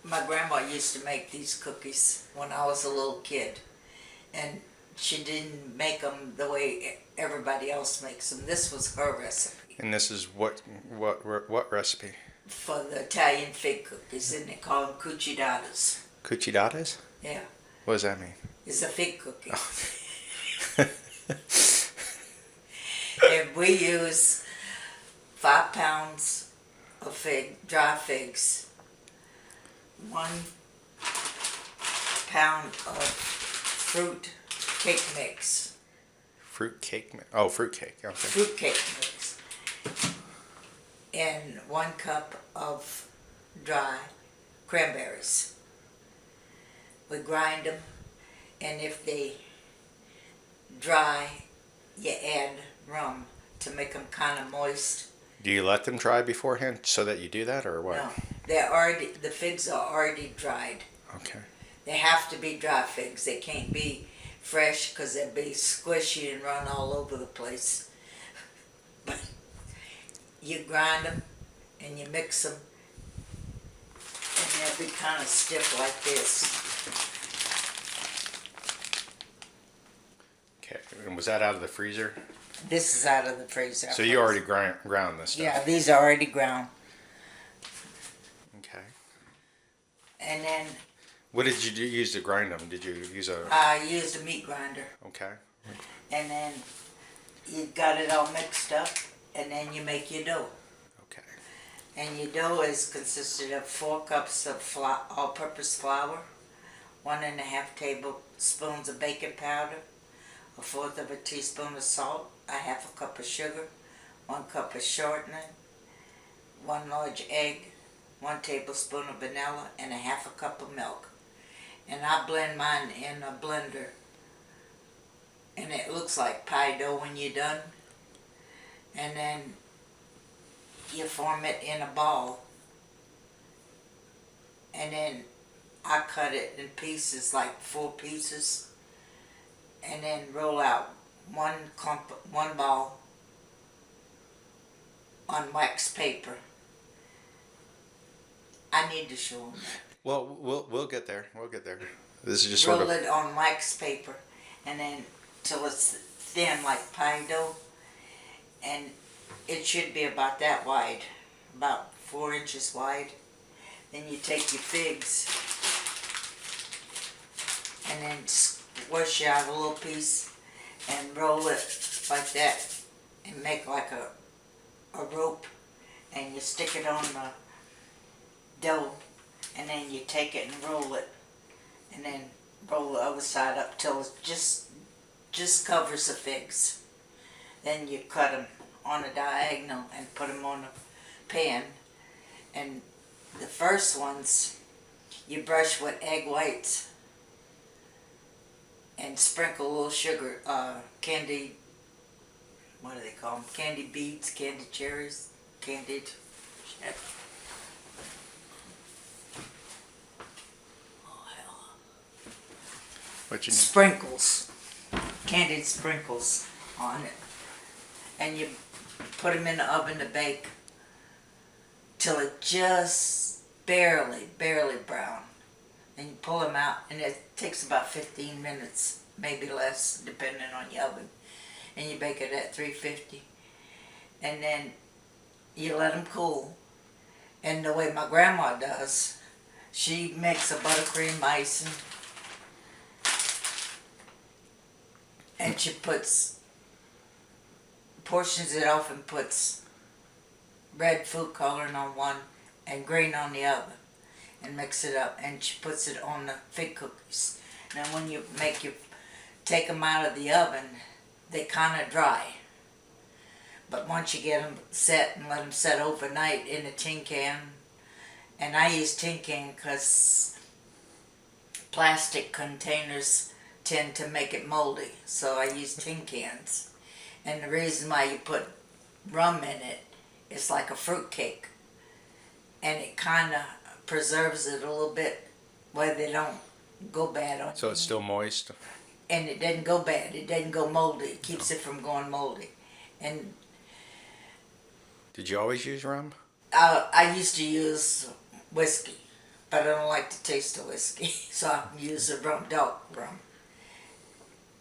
My grandma used to make these cookies when I was a little kid, and she didn't make them the way everybody else makes them. This was her recipe And this is what recipe? for the Italian fig cookies, and they call them cucidatas. Cucidatas? Yeah, What does that mean? it's a fig cookie. Oh. And we use 5 pounds of dry figs, 1 pound of fruit cake mix. Fruit cake? Oh, fruit cake. Okay. Fruit cake mix. And 1 cup of dry cranberries. We grind them, and if they dry, you add rum to make them kind of moist. Do you let them dry beforehand so that you do that, or what? No, the figs are already dried. Okay. They have to be dry figs. They can't be fresh because they'll be squishy and run all over the place. But you grind them and you mix them, and they'll be kind of stiff like this. Okay. And was that out of the freezer? This is out of the freezer. So you already ground this stuff? Yeah, these are already ground. Okay. And then What did you use to grind them? Did you use a... I used a meat grinder. Okay. And then you got it all mixed up, and then you make your dough. Okay. And your dough is consisted of 4 cups of all-purpose flour, 1.5 tablespoons of baking powder, 1/4 of a teaspoon of salt, 1/2 cup of sugar, 1 cup of shortening, 1 large egg, 1 tablespoon of vanilla, and 1/2 cup of milk. And I blend mine in a blender, and it looks like pie dough when you're done. And then you form it in a ball, and then I cut it in pieces, like 4 pieces, and then roll out one ball on wax paper. I need to show them that. Well, we'll get there. We'll get there. This is just Roll sort of... it on wax paper, and then till it's thin like pie dough, and it should be about that wide, about 4 inches wide. Then you take your figs and then squish out a little piece and roll it like that and make like a rope, and you stick it on the dough, and then you take it and roll it, and then roll the other side up till it just covers the figs. Then you cut them on a diagonal and put them on a pan, and the first ones you brush with egg whites and sprinkle a little sugar, candy, what do they call them? Candy beads, candy cherries, candied. Oh hell. What you need? Sprinkles, candied sprinkles on it, and you put them in the oven to bake till it just barely brown. And you pull them out, and it takes about 15 minutes, maybe less, depending on your oven. And you bake it at 350. And then you let them cool. And the way my grandma does, she makes a buttercream icing, and she portions it off and puts red food coloring on one and green on the other, and mix it up, and she puts it on the fig cookies. Now when you take them out of the oven, they kind of dry. But once you get them set and let them set overnight in a tin can, and I use tin can because plastic containers tend to make it moldy, so I use tin cans. And the reason why you put rum in it, it's like a fruit cake, and it kind of preserves it a little bit where they don't go bad on So it's still moist? And it doesn't go bad, it doesn't go moldy, it keeps it from going moldy. And Did you always use rum? I used to use whiskey, but I don't like the taste of whiskey, so I use the rum, dark rum.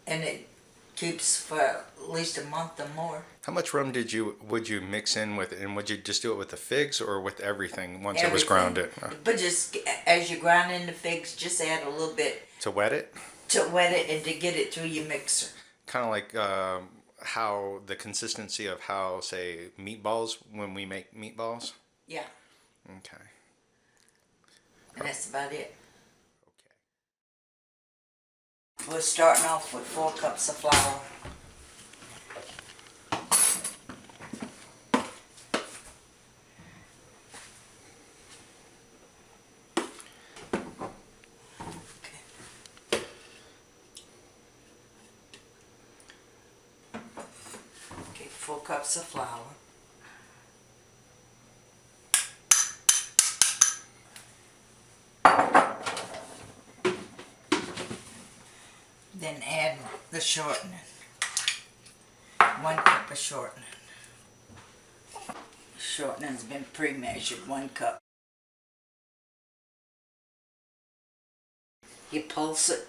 And it keeps for at least a month or more. How much rum would you mix in with, and would you just do it with the figs or with everything once it was grounded? But just as you grind in the figs, just add a little bit To wet it? to wet it and to get it through your mixer. Kind of like how the consistency of how, say, meatballs, when we make meatballs? Yeah, Okay. and that's about it. Okay. We're starting off with 4 cups of flour. Okay, 4 cups of flour. Then add the shortening. 1 cup of shortening. Shortening's been pre-measured, 1 cup. You pulse it.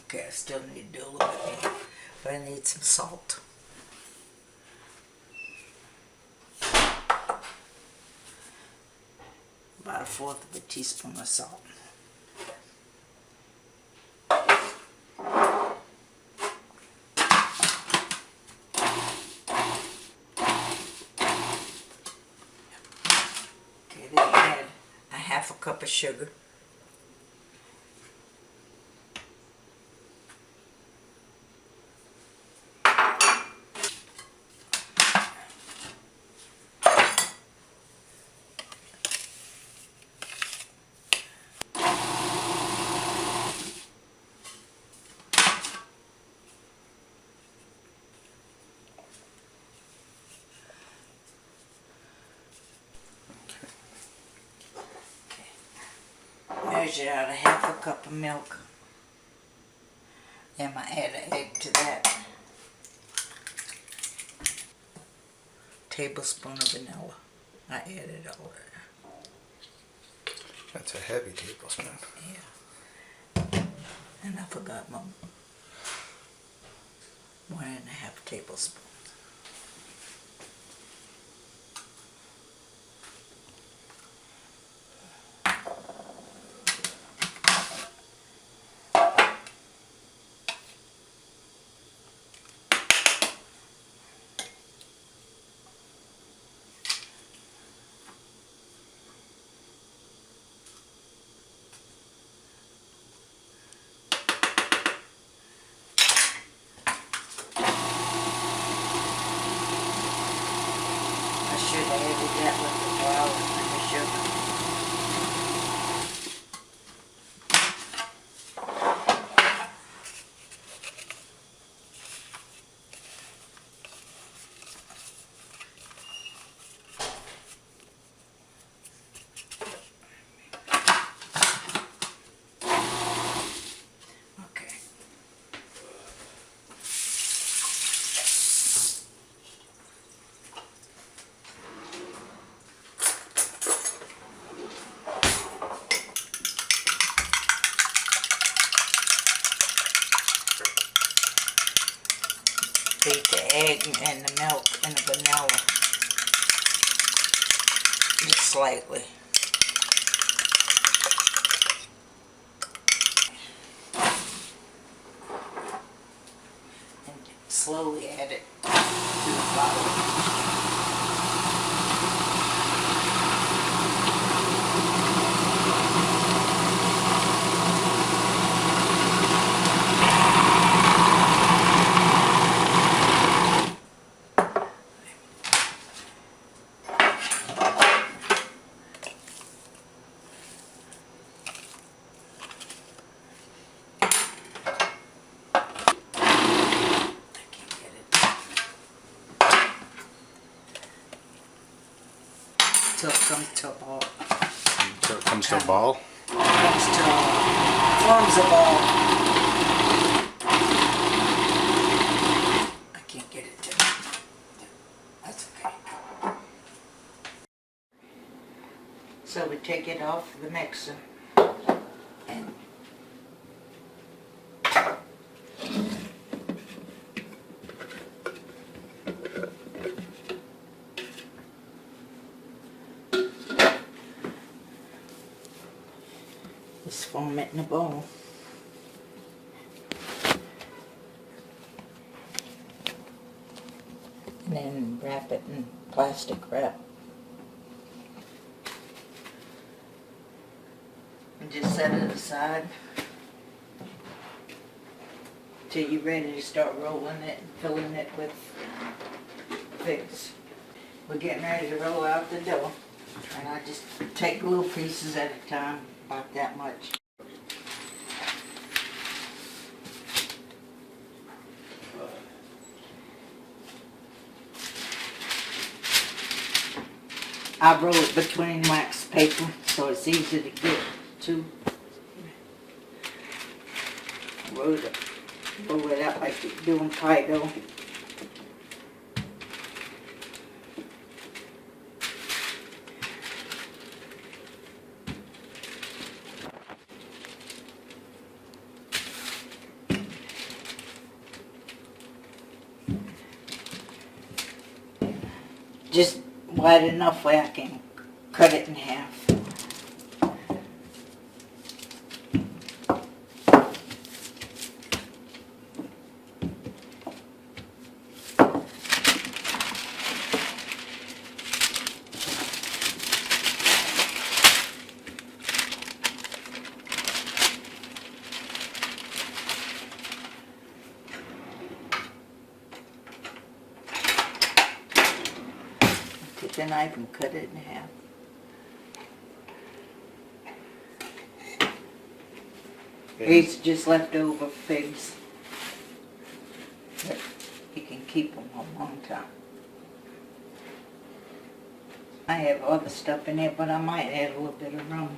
Okay, I still need to do a little bit more, but I need some salt. About 1/4 of a teaspoon of salt. Okay, then add a 1/2 cup of sugar. Measure out a 1/2 cup of milk. Then I add an egg to that. Tablespoon of vanilla. I added all that. That's a heavy tablespoon. Yeah. And I forgot my 1.5 tablespoons. I should have added that with the flour and the sugar. Okay. Beat the egg and the milk and the vanilla just slightly. And slowly add it to the flour. I can't get it. till it comes to a ball. So it comes to a ball. Comes to forms a ball. I can't get it to. That's okay. So we take it off the mixer and just form it in a bowl. And then wrap it in plastic wrap. And just set it aside till you're ready to start rolling it and filling it with figs. We're getting ready to roll out the dough. And I just take little pieces at a time, about that much. I roll it between wax paper so it's easy to get to. Roll it out like you're doing pie dough. Just wide enough where I can cut it in half. Take the knife and cut it in half. These are just leftover figs. But you can keep them a long time. I have other stuff in there, but I might add a little bit of rum.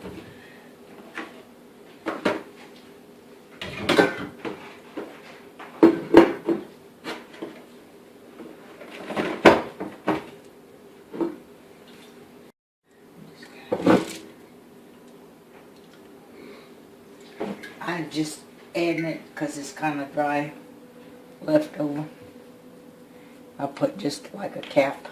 I'm just adding it because it's kind of dry, left over. I'll put just like a cap.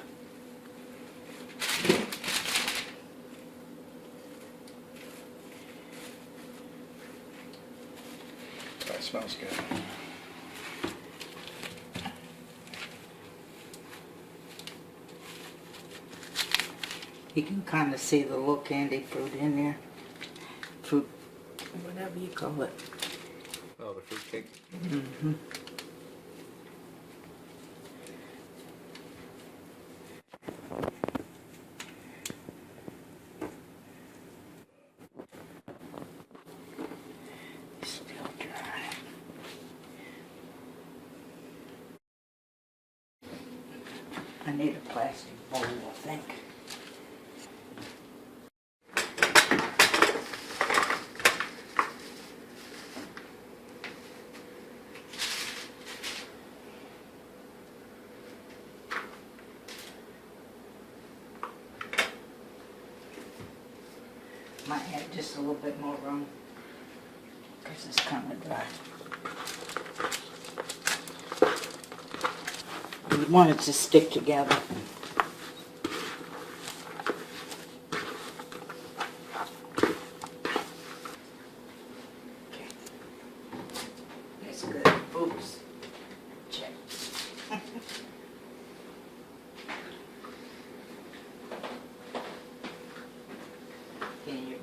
That smells good. You can kind of see the little candy fruit in there. Fruit, whatever you call it. Oh, the fruit cake. Mm-hmm. Still dry. I need a plastic bowl, I think. Might add just a little bit more rum because it's kind of dry. You want it to stick together. Okay. That's good. Oops. Check. Can you?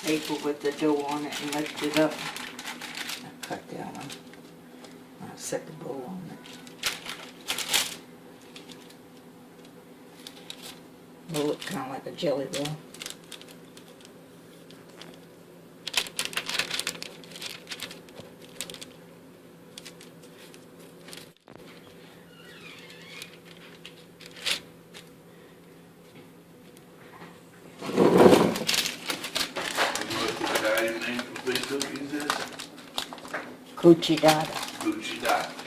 paper with the dough on it and lift it up. I cut that one. I'll set the bowl on it. It'll look kind of like a jelly roll. Cucidati. Cucidati.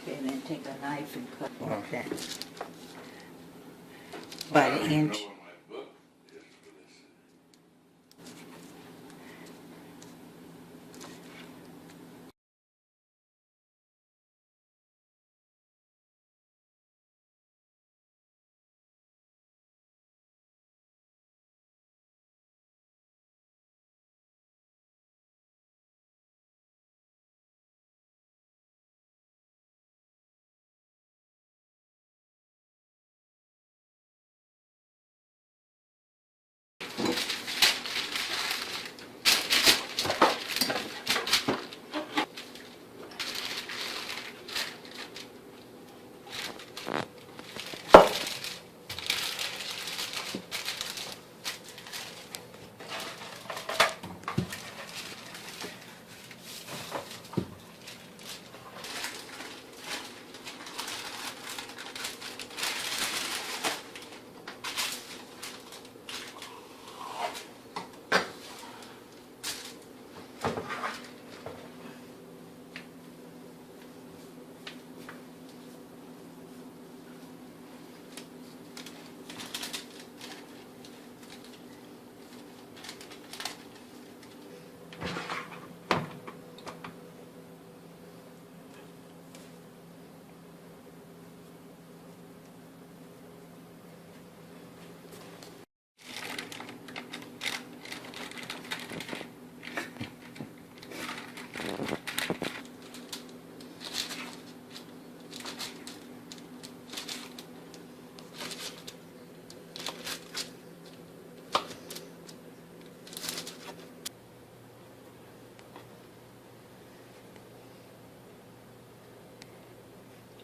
Okay, then take a knife and cut like that. By the inch.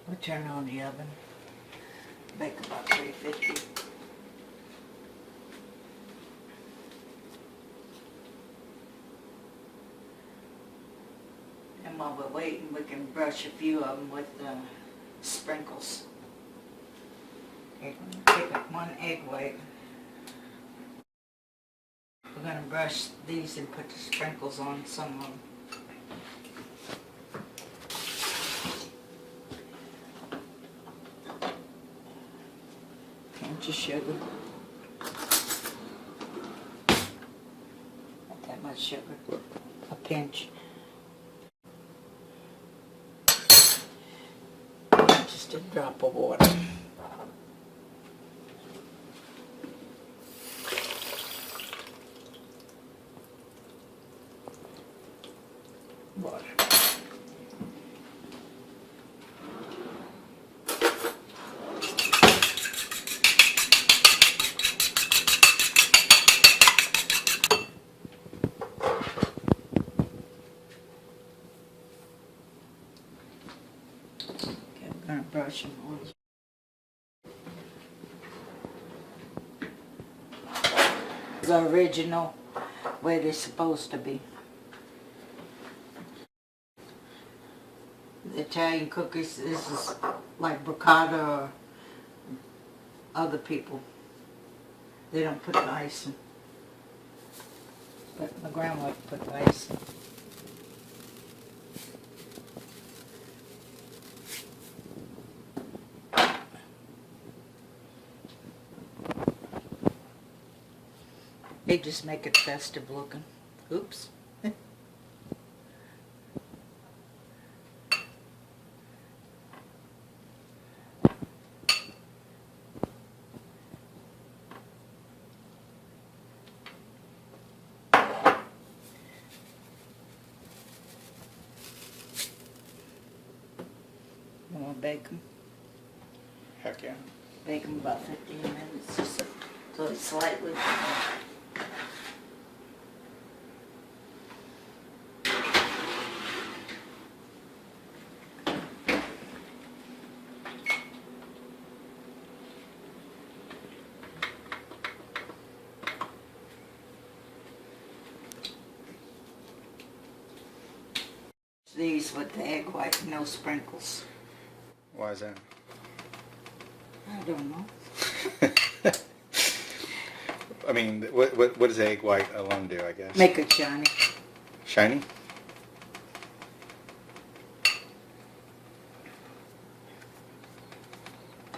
We'll turn on the oven. Bake about 350. And while we're waiting, we can brush a few of them with sprinkles. Okay, take up 1 egg white. We're going to brush these and put the sprinkles on some of them. Pinch of sugar. Not that much sugar. A pinch. Just a drop of water. Water. I'm going to brush them on. The original way they're supposed to be. The Italian cookies, this is like briccata or other people. They don't put the icing. But my grandma put ice. They just make it festive looking. Oops. You want to bake them? Heck yeah. Bake them about 15 minutes or so, so it's slightly. These with the egg white, no sprinkles. Why is that? I don't know. I mean, what does egg white alone do, I guess? Make it shiny. Shiny?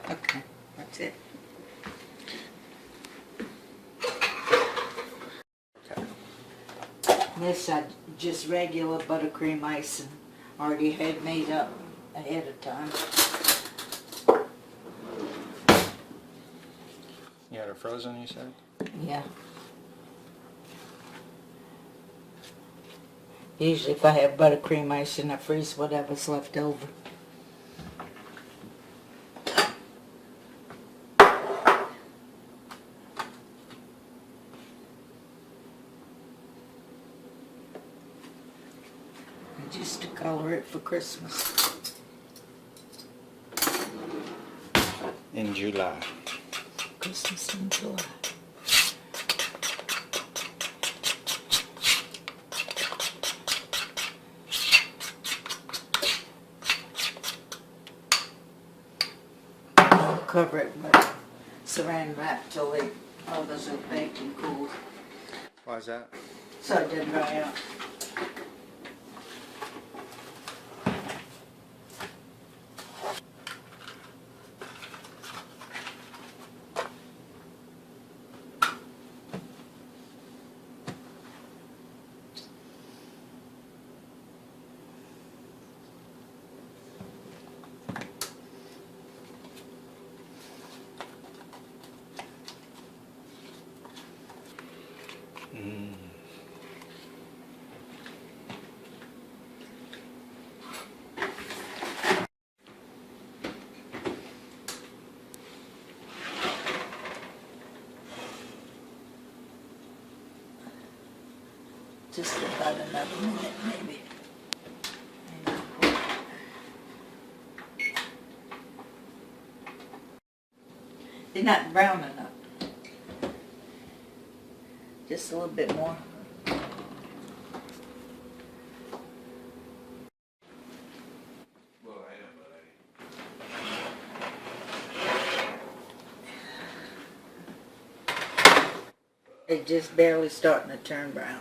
Okay, that's it. This I just regular buttercream icing. Already had made up ahead of time. You had it frozen, you said? Yeah. Usually if I have buttercream icing, I freeze whatever's left over. Just to color it for Christmas. In July. Christmas in July. I'll cover it with saran wrap till the others are baked and cooled. Why is that? So it didn't dry out. Just about another minute, maybe. They're not brown enough. Just a little bit more. They're just barely starting to turn brown.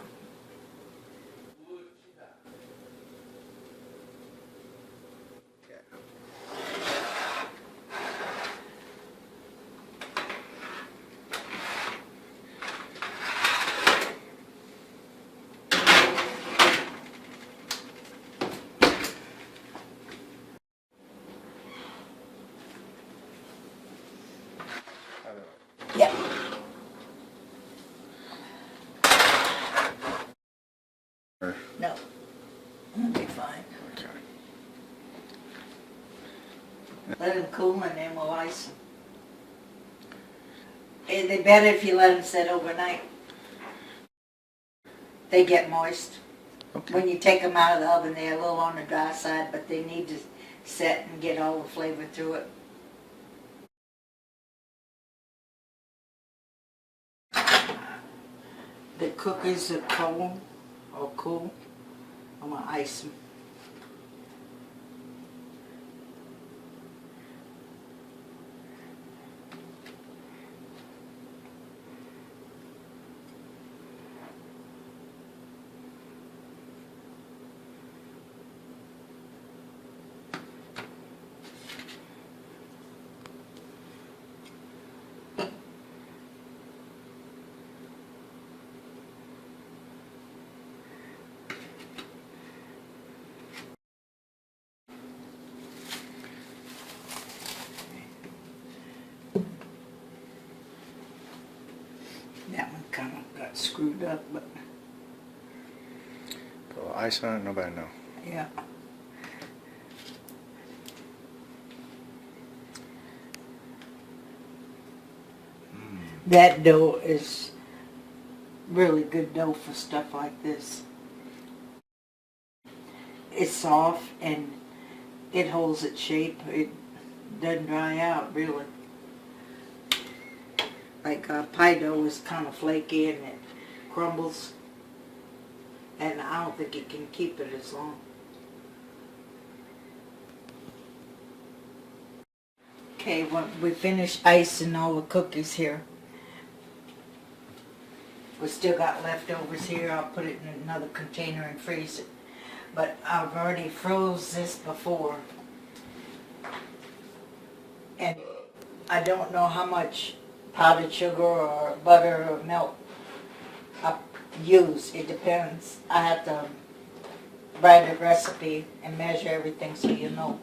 Yeah. No. It'll be fine. Okay. Let them cool and then we'll ice them. They're better if you let them sit overnight. They get moist. Okay. When you take them out of the oven, they're a little on the dry side, but they need to set and get all the flavor through it. The cookies are cold or cool. I'm gonna ice them. kind of got screwed up, but Put a little ice on it, nobody know. yeah. That dough is really good dough for stuff like this. It's soft and it holds its shape. It doesn't dry out really. Like pie dough is kind of flaky and it crumbles. And I don't think it can keep it as long. Okay, when we finished icing all the cookies here. We still got leftovers here. I'll put it in another container and freeze it. But I've already froze this before. And I don't know how much powdered sugar or butter or milk I use. It depends. I have to write a recipe and measure everything so you know.